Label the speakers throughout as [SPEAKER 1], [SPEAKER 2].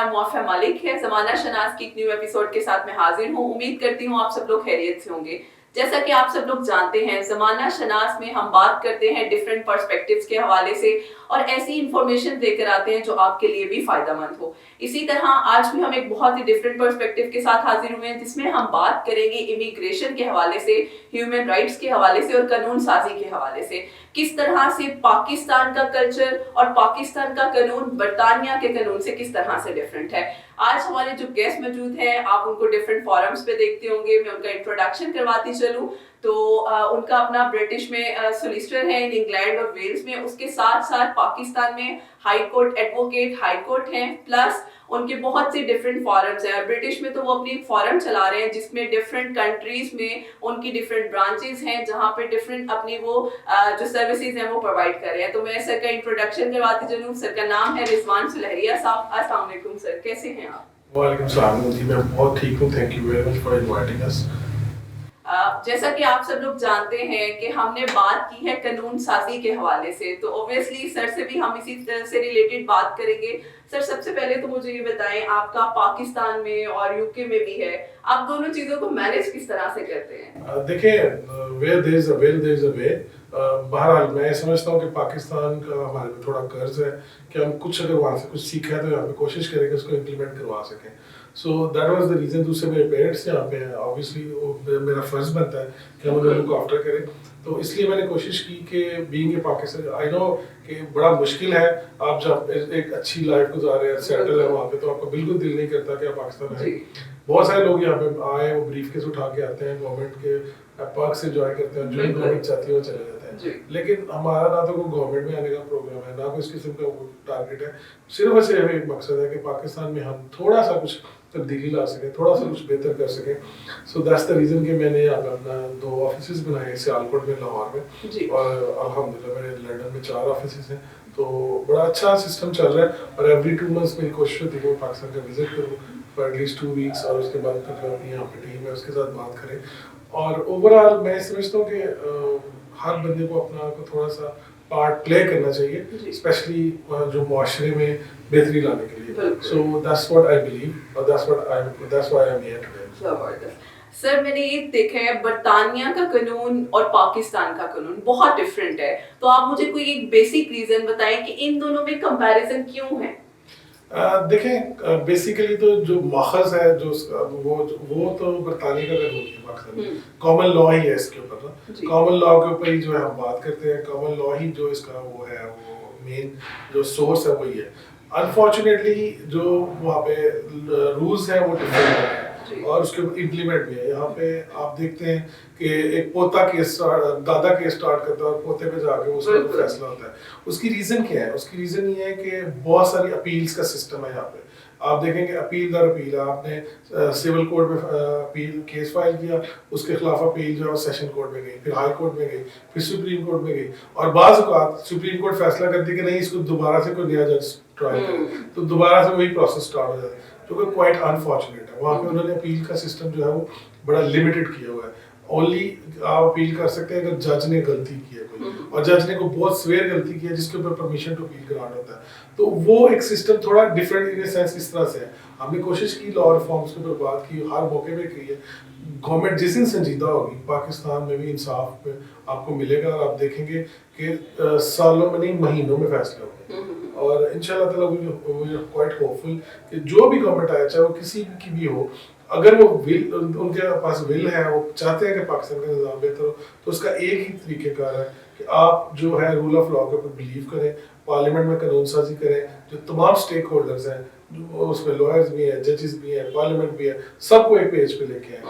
[SPEAKER 1] नाम मुआफ़िया मालिक है। ज़माना शनास की एक न्यू एपिसोड के साथ मैं हाजिर हूँ। उम्मीद करती हूँ आप सब लोग खैरियत से होंगे। जैसा कि आप सब लोग जानते हैं, ज़माना शनास में हम बात करते हैं डिफरेंट पर्सपेक्टिव्स के हवाले से और ऐसी इंफॉर्मेशन देकर आते हैं जो आपके लिए भी फ़ायदेमंद हो। इसी तरह आज भी हम एक बहुत ही डिफरेंट पर्सपेक्टिव के साथ हाजिर हुए हैं, जिसमें हम बात करेंगे इमिग्रेशन के हवाले से, ह्यूमन राइट्स के हवाले से और कानून साजी के हवाले से। किस तरह से पाकिस्तान का कल्चर और पाकिस्तान का कानून बरतानिया के कानून से किस तरह से डिफरेंट है। आज हमारे जो गेस्ट मौजूद हैं, आप उनको डिफरेंट फोरम्स पे देखते होंगे। मैं उनका इंट्रोडक्शन करवाती चलूँ तो उनका अपना ब्रिटिश में सोलिसिटर है इन इंग्लैंड और वेल्स में, उसके साथ साथ पाकिस्तान में high court advocate high court हैं, प्लस उनके बहुत से डिफरेंट फॉरम्स हैं। ब्रिटिश में तो वो अपनी फॉरम चला रहे हैं जिसमें डिफरेंट कंट्रीज में उनकी डिफरेंट ब्रांचेस हैं, जहाँ पे डिफरेंट अपनी वो जो सर्विसेज हैं वो प्रोवाइड कर रहे हैं। तो मैं सर का इंट्रोडक्शन करवाती चलूँ। सर का नाम है रिजवान सुलहरिया साहब। अस्सलाम वालेकुम सर, कैसे हैं आप?
[SPEAKER 2] वालेकुम सलाम जी, मैं बहुत ठीक हूँ। Thank you very much for inviting us.
[SPEAKER 1] जैसा कि आप सब लोग जानते हैं कि हमने बात की है कानून साजी के हवाले से, तो ऑब्वियसली सर से भी हम इसी से रिलेटेड बात करेंगे। सर सबसे पहले तो मुझे ये बताएं, आपका पाकिस्तान में और यूके में भी है, आप दोनों चीजों को मैनेज किस तरह से करते हैं?
[SPEAKER 2] देखिए, where there is a will there is a way. बहरहाल मैं समझता हूँ कि पाकिस्तान का हमारे पे थोड़ा कर्ज है कि हम कुछ अगर वहाँ से कुछ सीखा है तो यहाँ पे कोशिश करें कि उसको इम्प्लीमेंट करवा सकें। So that was the reason. दूसरे मेरे पेरेंट्स यहाँ पे हैं, ऑब्वियसली मेरा फ़र्ज़ बनता है कि हम उन लोगों को आफ्टर करें। तो इसलिए मैंने कोशिश की कि being a Pakistan, I know कि बड़ा मुश्किल है। आप जब एक अच्छी लाइफ गुजार रहे हैं, सेटल है वहाँ पे, तो आपका बिल्कुल दिल नहीं करता कि आप पाकिस्तान आए। बहुत सारे लोग यहाँ पे आए, वो ब्रीफ केस उठा के आते हैं, गवर्नमेंट के पर्क से ज्वाइन करते हैं, जो गवर्नमेंट चाहती है वो चले जाते हैं। लेकिन हमारा ना तो कोई गवर्नमेंट में आने का प्रोग्राम है, ना कोई इस किस्म का टारगेट है। सिर्फ और सिर्फ एक मकसद है कि पाकिस्तान में हम थोड़ा सा कुछ तब्दीली ला सकें, थोड़ा सा कुछ बेहतर कर सकें। सो दैट्स द रीज़न कि मैंने यहाँ पे अपना 2 ऑफिस बनाए, सियालकोट में, लाहौर में, और अल्हम्दुलिल्लाह मेरे लंदन में 4 ऑफिस हैं। तो बड़ा अच्छा सिस्टम चल रहा है और एवरी 2 मंथ्स मेरी कोशिश होती है कि मैं पाकिस्तान का विजिट करूँ फॉर एटलीस्ट 2 वीक्स, और उसके बाद फिर जो अपनी यहाँ पे टीम है उसके साथ बात करें। और ओवरऑल मैं समझता हूँ कि हर बंदे को अपना को थोड़ा सा पार्ट प्ले करना चाहिए, स्पेशली जो मुआशरे में बेहतरी लाने के लिए। So that's what I believe और that's why I am here today.
[SPEAKER 1] Sir मैंने ये देखा है, बरतानिया का कानून और पाकिस्तान का कानून बहुत डिफरेंट है, तो आप मुझे कोई एक बेसिक रीजन बताएं कि इन दोनों में कंपैरिजन क्यों है?
[SPEAKER 2] देखें, बेसिकली तो जो माखज है जो वो तो बरतानिया का कानून है, पाकिस्तान में कॉमन लॉ ही है इसके ऊपर ना। कॉमन लॉ के ऊपर ही जो है हम बात करते हैं, कॉमन लॉ ही जो इसका वो है, वो मेन जो सोर्स है वही है। अनफॉर्चुनेटली जो वहाँ पे रूल्स है वो डिफरेंट है और उसके ऊपर इम्प्लीमेंट भी है। यहाँ पे आप देखते हैं कि एक पोता केस दादा केस स्टार्ट करता है और पोते पे जाके उसका फैसला होता है। उसकी रीज़न क्या है? उसकी रीज़न ये है कि बहुत सारी अपील्स का सिस्टम है यहाँ पे। आप देखेंगे अपील दर अपील है, आपने सिविल कोर्ट में अपील केस फाइल किया, उसके खिलाफ अपील जो है सेशन कोर्ट में गई, फिर हाई कोर्ट में गई, फिर सुप्रीम कोर्ट में गई, और बाज़ औक़ात सुप्रीम कोर्ट फैसला करती है कि नहीं, इसको दोबारा से कोई नया जज ट्राई करे, तो दोबारा से वही प्रोसेस स्टार्ट हो जाता है, जो कि क्वाइट अनफॉर्चुनेट है। वहाँ पे उन्होंने अपील का सिस्टम जो है वो बड़ा लिमिटेड किया हुआ है। ओनली आप अपील कर सकते हैं अगर जज ने गलती की है कोई, और जज ने कोई बहुत स्वेयर गलती की है जिसके ऊपर परमिशन टू अपील ग्रांट होता है। तो वो एक सिस्टम थोड़ा डिफरेंट इन सेंस इस तरह से है। हमने कोशिश की लॉ रिफॉर्म्स के ऊपर बात की, हर मौके पे की है। गवर्नमेंट जिस दिन संजीदा होगी, पाकिस्तान में भी इंसाफ पे आपको मिलेगा और आप देखेंगे कि सालों में नहीं महीनों में फैसले होंगे। और इंशाल्लाह ताला वी आर क्वाइट होपफुल कि जो भी गवर्नमेंट आए, चाहे वो किसी की भी हो, अगर वो विल, उनके पास विल है, वो चाहते हैं कि पाकिस्तान का निज़ाम बेहतर हो, तो उसका एक ही तरीक़ेकार है कि आप जो है रूल ऑफ लॉ के ऊपर बिलीव करें, पार्लियामेंट में कानून साजी करें, जो तमाम स्टेक होल्डर्स हैं, जो उसमें लॉयर्स भी हैं, जजेस भी हैं, पार्लियामेंट भी है, सबको एक पेज पे लेके आए,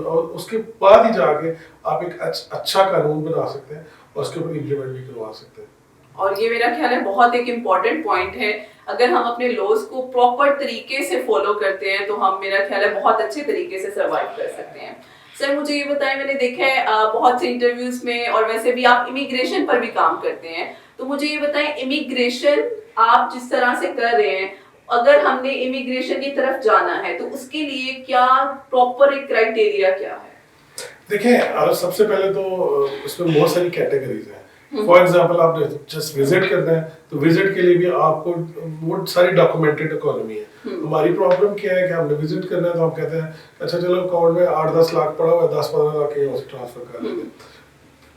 [SPEAKER 2] और उसके बाद ही जाके आप एक अच्छा कानून बना सकते हैं और उसके ऊपर इम्प्लीमेंट भी करवा सकते हैं।
[SPEAKER 1] और ये मेरा ख्याल है बहुत एक इम्पॉर्टेंट पॉइंट है। अगर हम अपने लॉज को प्रॉपर तरीके से फॉलो करते हैं तो हम, मेरा ख्याल है, बहुत अच्छे तरीके से सर्वाइव कर सकते हैं। सर मुझे ये बताएं, मैंने देखा है बहुत से इंटरव्यूज में, और वैसे भी आप इमिग्रेशन पर भी काम करते हैं, तो मुझे ये बताएं, इमिग्रेशन आप जिस तरह से कर रहे हैं, अगर हमने इमिग्रेशन की तरफ जाना है तो उसके लिए क्या प्रॉपर एक क्राइटेरिया क्या है?
[SPEAKER 2] देखिए, सबसे पहले तो उसमें बहुत सारी कैटेगरीज हैं। फॉर एग्जाम्पल आपने जस्ट विजिट करना है तो विजिट के लिए भी आपको वो सारी डॉक्यूमेंटेड इकोनॉमी है. हमारी प्रॉब्लम क्या है कि हमने विजिट करना है तो हम कहते हैं अच्छा चलो अकाउंट में 8-10 लाख पड़ा हुआ है, 10-15 लाख यहाँ से ट्रांसफर कर देते हैं.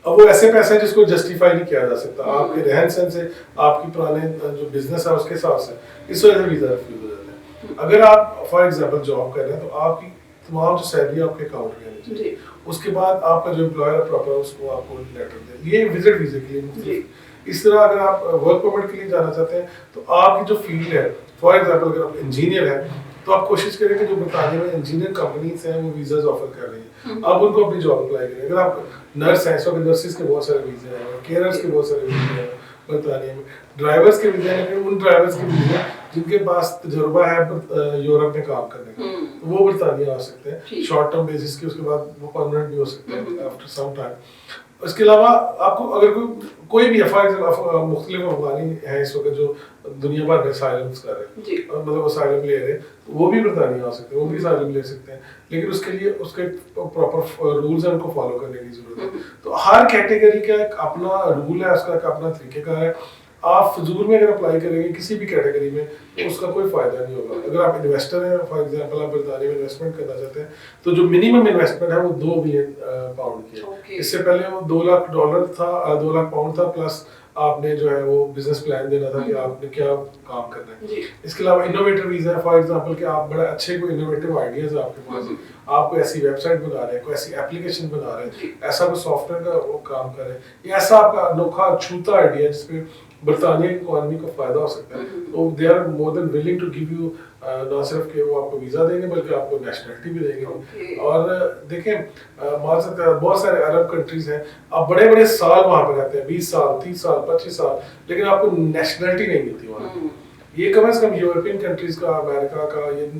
[SPEAKER 2] अब वो ऐसे पैसे हैं जिसको जस्टिफाई नहीं किया जा सकता आपके रहन सहन से, आपकी पुराने जो बिजनेस है उसके हिसाब से, इस वजह से वीजा रिफ्यूज हो जाता है. अगर आप फॉर एग्जांपल जॉब कर रहे हैं तो आपकी तमाम जो सैलरी आपके अकाउंट में आनी चाहिए, उसके बाद आपका जो एम्प्लॉयर है प्रॉपर उसको आपको लेटर दे. ये विजिट वीजे के लिए. इस तरह अगर आप वर्क परमिट के लिए जाना चाहते हैं तो आपकी जो फील्ड है, फॉर एग्जांपल अगर आप इंजीनियर हैं तो आप कोशिश करें कि जो बरतानिया में इंजीनियर कंपनीज हैं वो वीजाज ऑफर कर रही हैं, आप उनको अपनी जॉब अप्लाई करें. अगर आप नर्स हैं, सब नर्सिस के बहुत सारे वीजे हैं, केयरर्स के बहुत सारे वीजे हैं बरतानिया में, ड्राइवर्स के वीजे हैं, लेकिन उन ड्राइवर्स के वीजे जिनके पास तजुर्बा है यूरोप में काम करने का, वो बरतानिया आ सकते हैं शॉर्ट टर्म बेसिस के, उसके बाद वो परमानेंट भी हो सकते हैं आफ्टर सम टाइम. इसके अलावा आपको अगर कोई भी फॉर एग्जाम्पल मुख्तलिफ अफगानी है इस वक्त जो दुनिया भर में असाइलम्स कर रहे हैं, मतलब असाइलम ले रहे हैं, तो वो भी बरतानिया आ सकते हैं, वो भी असाइलम ले सकते हैं, लेकिन उसके लिए उसके प्रॉपर रूल्स हैं, उनको फॉलो करने की जरूरत है. तो हर कैटेगरी का एक अपना रूल है, उसका एक अपना तरीकेकार है. आप फजूल में अगर अप्लाई करेंगे किसी भी कैटेगरी में तो उसका कोई फायदा नहीं होगा. अगर आप इन्वेस्टर हैं, फॉर एग्जांपल आप बरतानिया में इन्वेस्टमेंट करना चाहते हैं तो जो मिनिमम इन्वेस्टमेंट है वो 2 बिलियन पाउंड की है. इससे पहले वो $2 लाख था, 2 लाख पाउंड था, प्लस आपने जो है वो बिजनेस प्लान देना था कि आपने क्या काम करना है. इसके अलावा इनोवेटर वीजा है, फॉर एग्जांपल कि आप बड़े अच्छे कोई इनोवेटिव आइडियाज आपके पास, आप कोई ऐसी वेबसाइट बना रहे हैं, कोई ऐसी एप्लीकेशन बना रहे हैं, ऐसा कोई सॉफ्टवेयर का वो काम कर रहे हैं, या ऐसा आपका अनोखा छूता आइडिया जिसपे बरतानिया की इकोनॉमी को फायदा हो सकता है, तो they are more than willing to give you, ना सिर्फ कि वो आपको वीजा देंगे बल्कि आपको नेशनलिटी भी देंगे. और देखें बहुत सारे अरब कंट्रीज हैं, आप बड़े बड़े साल वहाँ पे रहते हैं, 20 साल 30 साल 25 साल, लेकिन आपको नेशनलिटी नहीं मिलती वहाँ. ये कम से कम यूरोपियन कंट्रीज का, अमेरिका का, ये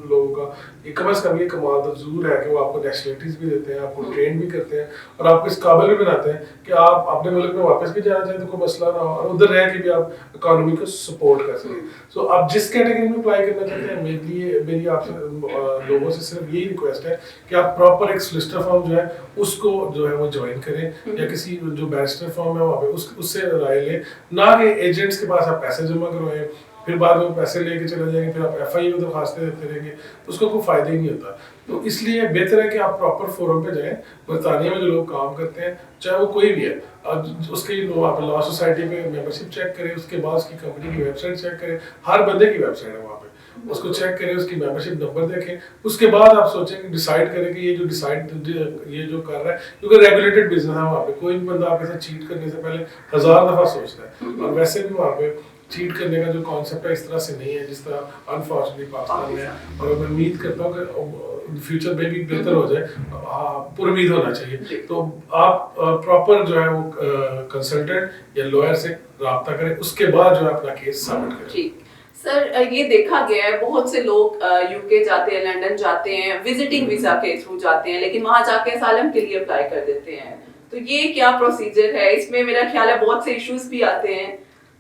[SPEAKER 2] लोगों का ये कम से कम ये कमाल तो जरूर है कि वो आपको नेशनलिटीज भी देते हैं, आपको ट्रेन भी करते हैं और आपको इस काबिल भी बनाते हैं कि आप अपने मुल्क में वापस भी जाना चाहें तो कोई मसला ना हो, और उधर रह के भी आप इकोनॉमी को सपोर्ट कर सकें. सो आप जिस कैटेगरी में अप्लाई करना चाहते हैं, मेरी आपसे लोगों से सिर्फ यही रिक्वेस्ट है कि आप प्रॉपर एक सोलिसिटर फर्म जो है उसको जो है वो ज्वाइन करें, या किसी जो बैरिस्टर फर्म है वहाँ पे उससे राय लें, ना कि एजेंट्स के पास आप पैसे जमा करवाएं, फिर बाद में पैसे लेके चले जाएंगे, फिर आप FIU दरखास्तें देते रहेंगे, तो उसका कोई फायदा ही नहीं होता. तो इसलिए बेहतर है कि आप प्रॉपर फोरम पे जाएं. बरतानिया में जो लोग काम करते हैं, चाहे वो कोई भी है, उसकी आप लॉ सोसाइटी पे मेंबरशिप चेक करें, उसके बाद उसकी कंपनी की वेबसाइट चेक करें, हर बंदे की वेबसाइट है वहाँ पे, उसको चेक करें, उसकी मेंबरशिप नंबर देखें, उसके बाद आप सोचें, डिसाइड करें कि ये जो कर रहा है, क्योंकि रेगुलेटेड बिजनेस है वहाँ पे, कोई भी बंदा आपके साथ चीट करने से पहले 1000 दफा सोचता है. और वैसे भी वहाँ पे चीट करने का जो कॉन्सेप्ट है इस तरह से नहीं है जिस तरह अनफॉर्चुनेटली पाकिस्तान में है. और मैं उम्मीद करता हूँ कि फ्यूचर में भी बेहतर हो जाए, पुरुम्मीद होना चाहिए. तो आप प्रॉपर जो है वो कंसल्टेंट या लॉयर से राब्ता करें, उसके बाद जो है अपना केस सबमिट करें.
[SPEAKER 1] सर, ये देखा गया है बहुत से लोग UK जाते हैं, लंदन जाते हैं, विजिटिंग वीजा के थ्रू जाते हैं, लेकिन वहां जाके असाइलम के लिए अप्लाई कर देते हैं. तो ये क्या प्रोसीजर है? इसमें मेरा ख्याल है बहुत से इश्यूज भी आते हैं.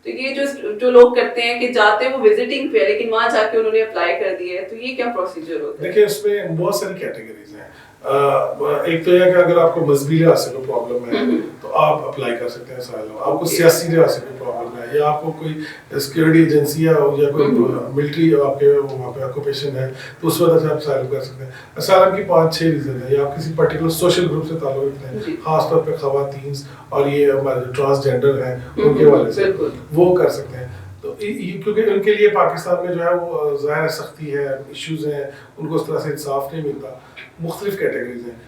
[SPEAKER 1] तो ये जो लोग करते हैं कि जाते हैं वो विजिटिंग पे, लेकिन वहां जाके उन्होंने अप्लाई कर दिया है, तो ये क्या प्रोसीजर होता है?
[SPEAKER 2] देखिए, इसमें बहुत सारी कैटेगरीज हैं. एक तो यह कि अगर आपको मजहबी लिहाज से कोई प्रॉब्लम है तो आप अप्लाई कर सकते हैं असाइलम. आपको सियासी लिहाज से कोई प्रॉब्लम है, या आपको कोई सिक्योरिटी एजेंसी या कोई मिलिट्री आपके वहाँ पे ऑक्यूपेशन है, तो उस वजह से आप असाइलम कर सकते हैं. असाइलम की 5-6 रीजन है. या आप किसी पर्टिकुलर सोशल ग्रुप से ताल्लुक रखते हैं, खासतौर पर खवातीन और ये हमारे जो ट्रांसजेंडर हैं उनके वाले से वो कर सकते हैं. तो क्योंकि उनके लिए पाकिस्तान में जो है वो ज़ाहिर सख्ती है, इश्यूज हैं, उनको उस तरह से इंसाफ नहीं मिलता. मुख्तलिफ कैटेगरीज हैं.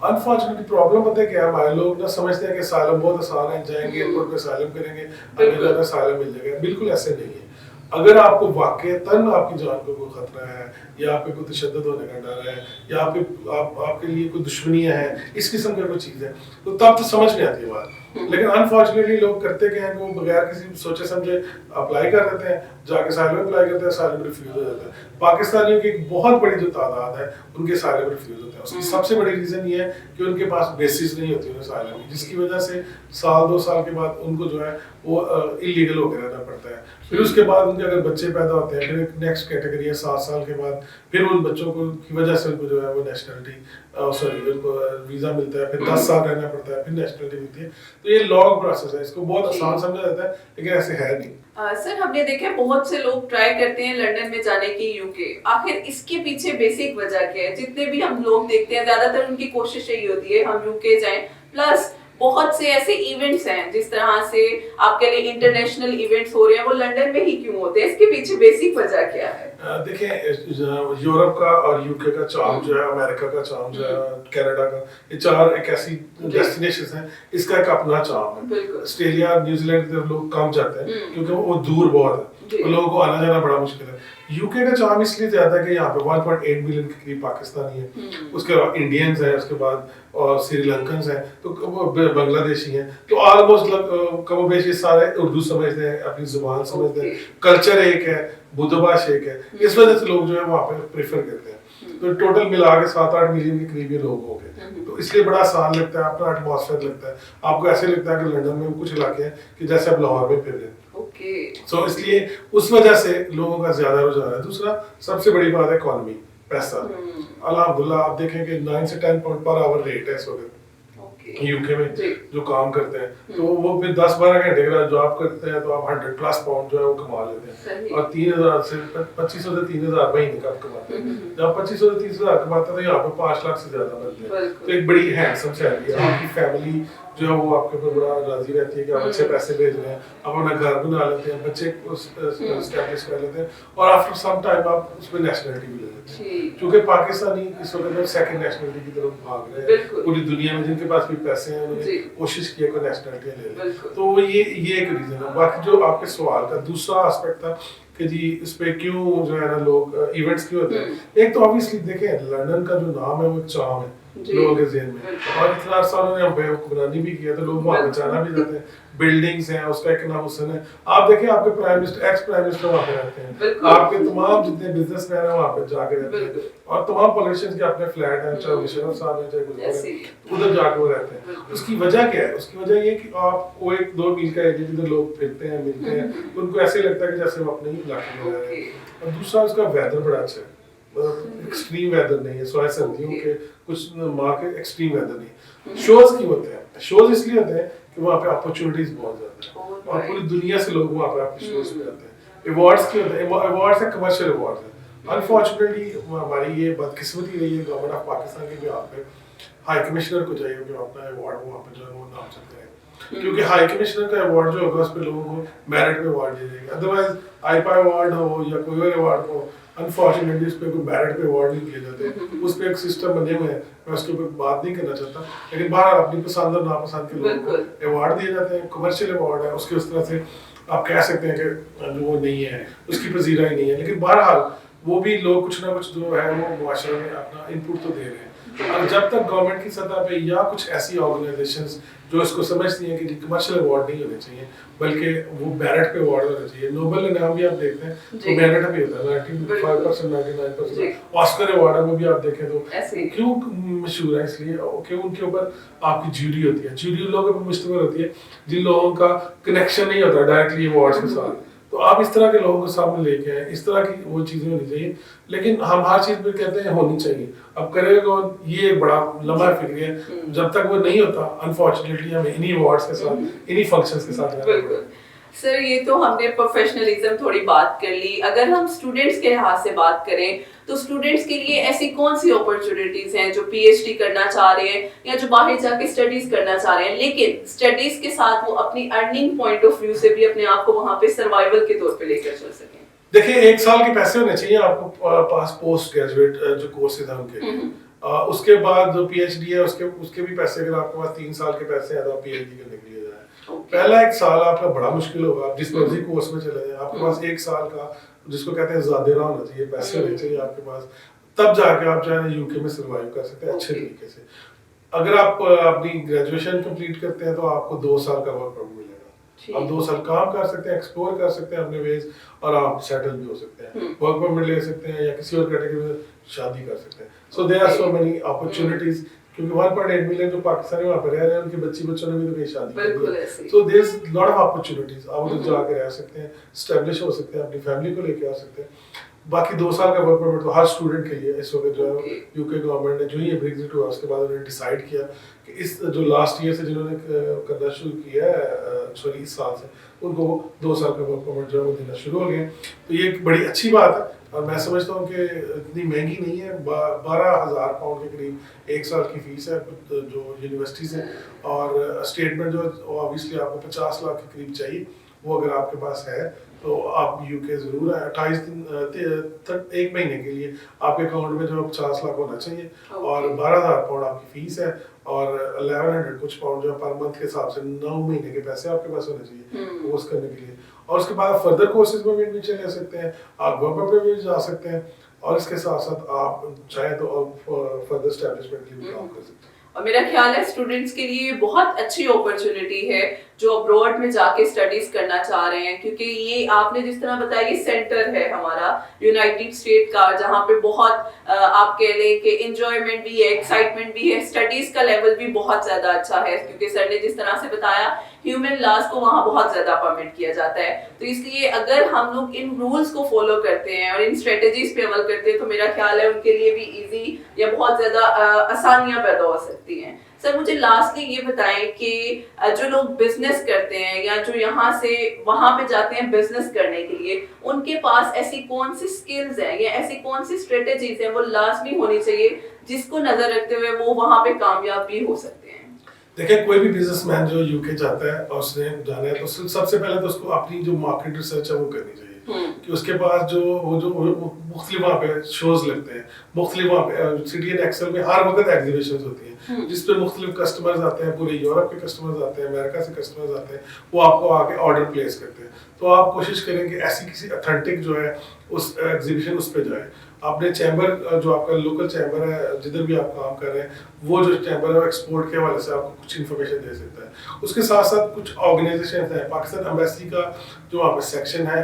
[SPEAKER 2] अनफॉर्चुनेटली प्रॉब्लम पता है क्या है, हमारे लोग ना समझते हैं कि असाइलम बहुत आसान है, जाएंगे एयरपोर्ट पे असाइलम करेंगे, हमें असाइलम मिल जाएगा. बिल्कुल ऐसे नहीं है. अगर आपको वाकईतन आपकी जान को कोई खतरा है, या आप पे कोई तशद्दुद होने का डर है, या आपके लिए कोई दुश्मनियां हैं, इस किस्म की कोई चीज़ है, तो तब तो समझ में आती है बात. लेकिन अनफॉर्चुनेटली लोग करते क्या हैं, वो बगैर किसी सोचे समझे अप्लाई कर देते हैं, जाके असाइलम अप्लाई करते हैं, असाइलम रिफ्यूज हो जाता है. पाकिस्तानियों की एक बहुत बड़ी जो तादाद है उनके असाइलम रिफ्यूज होते हैं. उसकी सबसे बड़ी रीज़न ये है कि उनके पास बेसिस नहीं होती है असाइलम की, जिसकी वजह से 1-2 साल के बाद उनको जो है وہ इलीगल होकर रहना पड़ता है। फिर उसके बाद उनके अगर बच्चे पैदा होते हैं, फिर एक नेक्स्ट कैटेगरी है 7 साल के बाद, फिर उन बच्चों को की वजह से उनको जो है वो नेशनलिटी उनको वीज़ा मिलता है, फिर 10 साल रहना पड़ता है, फिर नेशनलिटी मिलती है। तो ये लॉन्ग प्रोसेस है, इसको बहुत आसान समझा जाता है लेकिन ऐसे है नहीं।
[SPEAKER 1] सर हमने देखा बहुत से लोग ट्राई करते हैं लंदन में जाने की यूके, आखिर इसके पीछे बेसिक वजह क्या है? जितने भी हम लोग देखते हैं ज्यादातर उनकी कोशिश यही होती है हम यूके जाएं, प्लस बहुत से ऐसे इवेंट्स हैं जिस तरह से आपके लिए इंटरनेशनल इवेंट्स हो रहे हैं वो लंदन में ही क्यों होते हैं? इसके पीछे बेसिक वजह क्या है?
[SPEAKER 2] देखिए यूरोप का और यूके का चार्म जो है, अमेरिका का चार्म जो है, कनाडा का, ये 4 एक ऐसी डेस्टिनेशंस हैं, इसका एक अपना चार्म है। ऑस्ट्रेलिया न्यूजीलैंड के लोग कम जाते हैं क्योंकि वो दूर बहुत है, तो लोगों को आना जाना बड़ा मुश्किल है। यूके का चार्म इसलिए ज्यादा है कि यहाँ पे 1.8 मिलियन के करीब पाकिस्तानी है, उसके बाद इंडियंस हैं, उसके बाद और श्रीलंकन्स हैं, तो वो बांग्लादेशी हैं, तो ऑलमोस्ट कमोबेश ये सारे उर्दू समझते हैं, अपनी जुबान समझते हैं, कल्चर एक है, बुद्धभाष एक है, इस वजह से लोग जो है वहाँ पे प्रेफर करते हैं। तो टोटल मिला के 7-8 मिलियन के करीब ये लोग हो गए, तो इसलिए बड़ा आसान लगता है, अपना एटमॉस्फेयर लगता है, आपको ऐसे लगता है कि लंदन में कुछ इलाके हैं कि जैसे आप लाहौर में फिर रहे हैं। सो इसलिए उस वजह से लोगों का ज्यादा रुझान है। दूसरा सबसे बड़ी बात है इकोनॉमी, पैसा। अल्हम्दुलिल्लाह आप देखें कि 9 से 10 पाउंड पर आवर रेट है इस वक्त यूके में जो काम करते हैं, तो वो फिर 10-12 घंटे का जॉब करते हैं तो आप 100+ पाउंड जो है वो कमा लेते हैं, और 3000 से 2500 से 3000 महीने का कमाते हैं। जब 2500 से 30,000 कमाते हैं तो यहाँ पे 5 लाख से ज्यादा बनते हैं, तो एक बड़ी हैंडसम सैलरी है। आपकी फैमिली जो है वो आपके ऊपर बड़ा राजी रहती है कि आप अच्छे पैसे भेज रहे हैं, आप अपना घर बना लेते हैं, बच्चे एस्टैब्लिश कर लेते हैं, और आफ्टर सम टाइम आप उसमें नेशनलिटी भी ले लेते हैं, क्योंकि पाकिस्तानी इस वक्त सेकंड नेशनलिटी की तरफ भाग रहे हैं। पूरी दुनिया में जिनके पास भी पैसे हैं उन्होंने कोशिश की है कोई नेशनलिटी ले लें, तो ये एक रीजन है। बाकी जो आपके सवाल का दूसरा एस्पेक्ट था कि जी इस पे क्यों जो है ना लोग इवेंट्स क्यों होते हैं, एक तो ऑब्वियसली देखें लंदन का जो नाम है वो चार्म है लोगों के ज़हन में, और इतना अर्सा उन्होंने हुक्मरानी भी किया तो लोग वहाँ पे जाना भी जाते हैं, बिल्डिंग्स हैं, उसका एक नाम हुसैन है। आप देखें आपके prime minister, ex prime minister वहाँ पे रहते हैं, आपके तमाम जितने बिजनेसमैन हैं वहाँ पे जाके रहते हैं, और तमाम पॉलिटिशियंस के अपने फ्लैट हैं, चाहे मुशर्रफ साहब हैं चाहे गुजरात, उधर जाके वो रहते हैं। उसकी वजह क्या है? उसकी वजह ये कि आप वो 1-2 मील का एरिया जिधर लोग फिरते हैं मिलते हैं, उनको ऐसे लगता है कि जैसे वो अपने ही इलाके में रह रहे हैं। और दूसरा उसका वेदर बड़ा अच्छा है, एक्सट्रीम वेदर नहीं है, सोए सर्दियों के कुछ माह के एक्सट्रीम वेदर नहीं। शोज क्यों होते हैं? शोज इसलिए होते हैं कि वहाँ पे अपॉर्चुनिटीज बहुत ज्यादा है, और पूरी दुनिया से लोग वहाँ पे आपके शोज में आते हैं। अवार्ड्स क्यों होते हैं? अवार्ड्स है कमर्शियल अवार्ड्स है। अनफॉर्चुनेटली हमारी ये बदकिस्मती रही है गवर्नमेंट ऑफ पाकिस्तान के भी, यहाँ पे हाई कमिश्नर को चाहिए कि अपना अवार्ड वहाँ पे जो है वो नाम सकते हैं, क्योंकि हाई कमिश्नर का अवार्ड जो होगा उस पर लोगों को मेरिट पे अवार्ड दिया जाएगा। अदरवाइज आईपा अवार्ड हो या कोई और अवार्ड हो, अनफॉर्चुनेटली उस पर कोई मेरिट पे अवार्ड नहीं दिए जाते, उस पर एक सिस्टम बने हुए हैं, मैं उसके ऊपर बात नहीं करना चाहता, लेकिन बाहर अपनी पसंद और नापसंद के लोगों को अवार्ड दिए जाते हैं। कमर्शियल अवार्ड है, उसके उस तरह से आप कह सकते हैं कि जो वो नहीं है, उसकी पजीराई नहीं है, लेकिन बहरहाल वो भी लोग कुछ ना कुछ जो है वो मुआशरे में अपना इनपुट तो दे रहे हैं। और जब तक गवर्नमेंट की सतह पे या कुछ ऐसी ऑर्गेनाइजेशंस जो इसको समझती हैं कि कमर्शियल अवार्ड नहीं होने चाहिए बल्कि वो मेरिट पे अवार्ड होना चाहिए। नोबेल इनाम भी आप देखते हैं तो मेरिट पे होता है, 95% 99%। ऑस्कर अवार्ड है वो भी आप देखें तो क्यों मशहूर है? इसलिए क्यों उनके ऊपर आपकी जूरी होती है, जूरी लोगों पर मुश्तमिल होती है जिन लोगों का कनेक्शन नहीं होता डायरेक्टली अवार्ड्स के साथ। तो आप इस तरह के लोगों को सामने लेके आए, इस तरह की वो चीजें होनी चाहिए, लेकिन हम हर चीज पे कहते हैं होनी चाहिए। अब करेगा कौन? ये एक बड़ा लंबा फिक्र है, जब तक वो नहीं होता अनफॉर्चुनेटली हमें इन्हीं अवार्ड्स के साथ इन्हीं फंक्शंस के साथ।
[SPEAKER 1] सर ये तो हमने प्रोफेशनलिज्म थोड़ी बात कर ली, अगर हम स्टूडेंट्स के लिहाज से बात करें तो स्टूडेंट्स के लिए ऐसी कौन सी अपॉर्चुनिटीज हैं जो पीएचडी करना चाह रहे हैं या जो बाहर जाके स्टडीज करना चाह रहे हैं, लेकिन स्टडीज के साथ वो अपनी अर्निंग पॉइंट ऑफ व्यू से भी अपने आप को वहां पे सर्वाइवल के तौर पे लेकर चल सकें?
[SPEAKER 2] देखिए 1 साल के पैसे होने चाहिए आपको पास पोस्ट ग्रेजुएट जो कोर्सेज हैं उनके, उसके बाद जो पीएचडी है उसके भी पैसे, अगर आपके पास 3 साल के पैसे हैं तो आप पीएचडी करने के लिए जाए। पहला 1 साल आपका बड़ा मुश्किल होगा, आप जिस मर्जी कोर्स में चले जाए आपके पास 1 साल का जिसको कहते हैं ज़ादेरा होना चाहिए, पैसे होने चाहिए आपके पास, तब जाके आप जो है यूके में सर्वाइव कर सकते हैं अच्छे तरीके से। अगर आप अपनी ग्रेजुएशन कंप्लीट करते हैं तो आपको 2 साल का वर्क परमिट मिलेगा, आप 2 साल काम कर सकते हैं, एक्सप्लोर कर सकते हैं अपने वेज, और आप सेटल भी हो सकते हैं, वर्क परमिट ले सकते हैं या किसी और कैटेगरी में शादी कर सकते हैं। So there are so many opportunities क्योंकि 1.8 मिलियन जो पाकिस्तानी वहाँ पे रह रहे हैं उनके बच्चों ने भी तो कहीं शादी
[SPEAKER 1] बिल्कुल ऐसे।
[SPEAKER 2] So there is lot of opportunities, आप उधर जाके रह सकते हैं, स्टैब्लिश हो सकते हैं, अपनी फैमिली को लेके आ सकते हैं। बाकी 2 साल का वर्क परमिट तो हर स्टूडेंट के लिए इस वक्त जो है यूके गवर्नमेंट ने जो ही ब्रेक्जिट हुआ उसके बाद उन्होंने डिसाइड किया कि इस जो लास्ट ईयर से जिन्होंने करना शुरू किया है सॉरी इस साल से उनको 2 साल का वर्क परमिट जो है वो देना शुरू हो गए। तो ये एक बड़ी अच्छी बात है और मैं समझता हूँ कि इतनी महंगी नहीं है, 12,000 पाउंड के करीब 1 साल की फीस है जो यूनिवर्सिटीज़ हैं, और स्टेटमेंट जो ऑब्वियसली आपको 50 लाख के करीब चाहिए, वो अगर आपके पास है तो आप यूके ज़रूर है। 28 दिन 1 महीने के लिए आपके अकाउंट में जो 50 लाख होना चाहिए और 12,000 पाउंड आपकी फीस है और 1100 कुछ पाउंड जो पर मंथ के हिसाब से 9 महीने के पैसे आपके पास होने चाहिए कोर्स करने के लिए। और उसके बाद आप फर्दर कोर्सेज में भी एडमिशन ले सकते हैं, आप वर्क पे भी जा सकते हैं और इसके साथ साथ आप चाहे तो आप फर्दर एस्टैब्लिशमेंट के लिए भी काम कर सकते हैं।
[SPEAKER 1] और मेरा ख्याल है स्टूडेंट्स के लिए बहुत अच्छी अपॉर्चुनिटी है जो अब्रॉड में जाके स्टडीज करना चाह रहे हैं, क्योंकि ये आपने जिस तरह बताया ये सेंटर है हमारा यूनाइटेड स्टेट का, जहाँ पे बहुत आप कह लें कि एंजॉयमेंट भी है, एक्साइटमेंट भी है, स्टडीज का लेवल भी बहुत ज्यादा अच्छा है, क्योंकि सर ने जिस तरह से बताया ह्यूमन लॉस को वहाँ बहुत ज्यादा परमिट किया जाता है। तो इसलिए अगर हम लोग इन रूल्स को फॉलो करते हैं और इन स्ट्रेटेजीज पे अमल करते हैं तो मेरा ख्याल है उनके लिए भी इजी या बहुत ज्यादा आसानियां पैदा हो सकती हैं। सर मुझे लास्टली ये बताएं कि जो लोग बिजनेस करते हैं या जो यहाँ से वहाँ पे जाते हैं बिजनेस करने के लिए, उनके पास ऐसी कौन सी स्किल्स हैं या ऐसी कौन सी स्ट्रेटेजीज हैं वो लाजमी होनी चाहिए जिसको नजर रखते हुए वो वहाँ पे कामयाब भी हो सकते हैं?
[SPEAKER 2] देखिए कोई भी बिजनेसमैन जो यूके जाता है और उसने जाना है तो सबसे पहले तो उसको अपनी जो मार्केट रिसर्च है वो करनी चाहिए कि उसके पास जो मुख्तलिफ वहाँ पे शोज लगते हैं, मुख्तलिफ वहाँ पे सिटी एंड एक्सेल में हर वक्त एग्जीबिशंस होती हैं जिस पे मुख्तलिफ कस्टमर्स आते हैं, पूरे यूरोप के कस्टमर्स आते हैं, अमेरिका से कस्टमर्स आते हैं, वो आपको आके ऑर्डर प्लेस करते हैं। तो आप कोशिश करें कि ऐसी किसी अथेंटिक जो है उस एग्जीबिशन उस पर जाए। आपने चैम्बर जो आपका लोकल चैम्बर है जिधर भी आप काम कर रहे हैं, वो जो चैम्बर है वो एक्सपोर्ट के हवाले से आपको कुछ इन्फॉर्मेशन दे सकता है। उसके साथ साथ कुछ ऑर्गेनाइजेशन है, पाकिस्तान एम्बेसी का जो वहाँ पे सेक्शन है,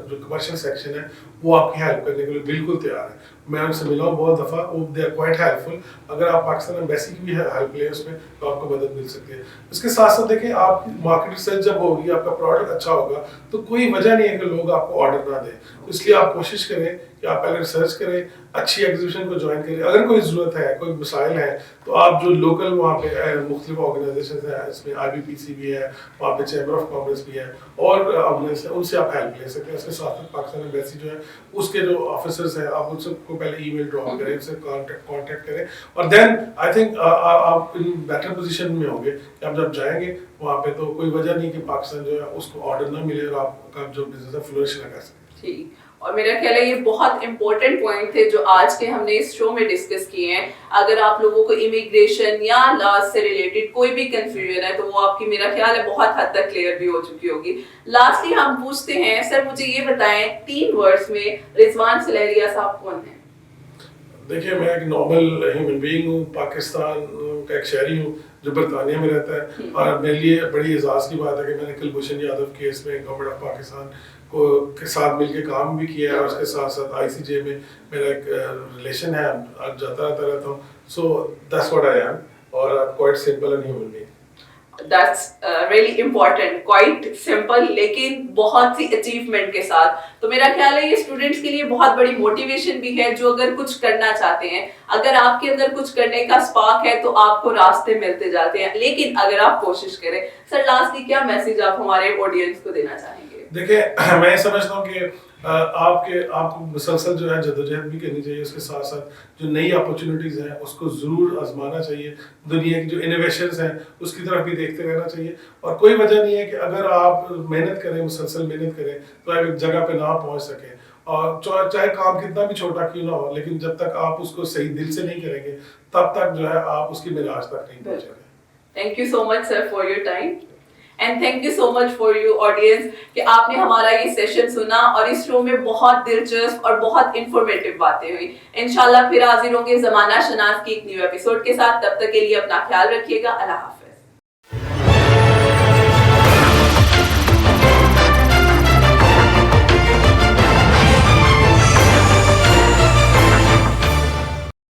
[SPEAKER 2] जो कमर्शियल सेक्शन है, वो आपकी हेल्प करने के लिए बिल्कुल तैयार है। मैं उनसे मिला हूँ बहुत दफ़ा, वो दे आर क्वाइट हेल्पफुल। अगर आप पाकिस्तान एम्बेसी की भी हेल्प लें उसमें तो आपको मदद मिल सकती है। उसके साथ साथ देखें आप मार्केट रिसर्च जब होगी, आपका प्रोडक्ट अच्छा होगा तो कोई वजह नहीं है कि लोग आपको ऑर्डर ना दें। तो इसलिए आप कोशिश करें कि आप पहले रिसर्च करें, अच्छी एग्जीबिशन को ज्वाइन करें। अगर कोई ज़रूरत है, कोई मसाइल है तो आप जो लोकल वहाँ पे मुख्तलिफ ऑर्गेनाइजेशन है, इसमें IBPC भी है, वहाँ पे चैम्बर ऑफ कॉमर्स भी है और ऑर्गेनाइजेशन, उनसे आप हेल्प ले सकते हैं। इसके साथ साथ पाकिस्तान एम्बेसी जो है उसके जो ऑफिसर्स हैं आप उनसे पहले ईमेल ड्रॉप करें, उनसे कांटेक्ट करें और देन आई थिंक आप इन बेटर पोजीशन में होंगे कि आप जब जाएंगे वहाँ पे तो कोई वजह नहीं कि पाकिस्तान जो है उसको ऑर्डर ना मिले और आपका जो बिजनेस है फ्लोरिश ना कर सके।
[SPEAKER 1] ठीक, और मेरा ख्याल है ये बहुत इंपॉर्टेंट पॉइंट थे जो आज के हमने इस शो में डिस्कस किए हैं। अगर आप लोगों को इमिग्रेशन या लॉज से रिलेटेड कोई भी कंफ्यूजन है तो वो आपकी मेरा ख्याल है बहुत हद तक क्लियर भी हो चुकी होगी। लास्टली हम पूछते हैं, सर मुझे ये बताएं 3 वर्ड्स में रिजवान सलहरिया साहब कौन है?
[SPEAKER 2] देखिए मैं एक नॉर्मल ह्यूमन बीइंग हूँ, पाकिस्तान का एक शहरी हूँ जो बरतानिया में रहता है और मेरे लिए बड़ी एजाज़ की बात है कि मैंने कुलभूषण यादव केस में गवर्नमेंट ऑफ पाकिस्तान को के साथ मिलके काम भी किया है और उसके साथ साथ ICJ में मेरा एक रिलेशन है, जाता रहता हूँ। So that's what I am और quite simple and human being.
[SPEAKER 1] That's really important, quite simple लेकिन बहुत सी अचीवमेंट के साथ। तो मेरा ख्याल है ये स्टूडेंट्स के लिए बहुत बड़ी मोटिवेशन भी है जो अगर कुछ करना चाहते हैं। अगर आपके अंदर कुछ करने का स्पार्क है तो आपको रास्ते मिलते जाते हैं, लेकिन अगर आप कोशिश करें। सर लास्टली क्या मैसेज आप हमारे ऑडियंस को देना चाहेंगे?
[SPEAKER 2] देखिए मैं समझता हूँ कि आपको मुसलसल जो है जद्दोजहद भी करनी चाहिए, उसके साथ साथ जो नई अपॉर्चुनिटीज़ हैं उसको ज़रूर आजमाना चाहिए। दुनिया की जो इनोवेशंस हैं उसकी तरफ भी देखते रहना चाहिए और कोई वजह नहीं है कि अगर आप मेहनत करें, मुसलसल मेहनत करें तो आप एक जगह पे ना पहुंच सकें। और चाहे काम कितना भी छोटा क्यों ना हो, लेकिन जब तक आप उसको सही दिल से नहीं करेंगे तब तक जो है आप उसकी मिराज तक नहीं पहुंचेंगे।
[SPEAKER 1] Thank you so much sir for your time and thank you so much for you audience कि आपने हमारा ये सेशन सुना और इस शो में बहुत दिलचस्प और बहुत इंफॉर्मेटिव बातें हुई। इंशाल्लाह फिर हाजिर होंगे ज़माना शनास की एक न्यू एपिसोड के साथ। तब तक के लिए अपना ख्याल रखिएगा। अल्लाह हाफ़िज़।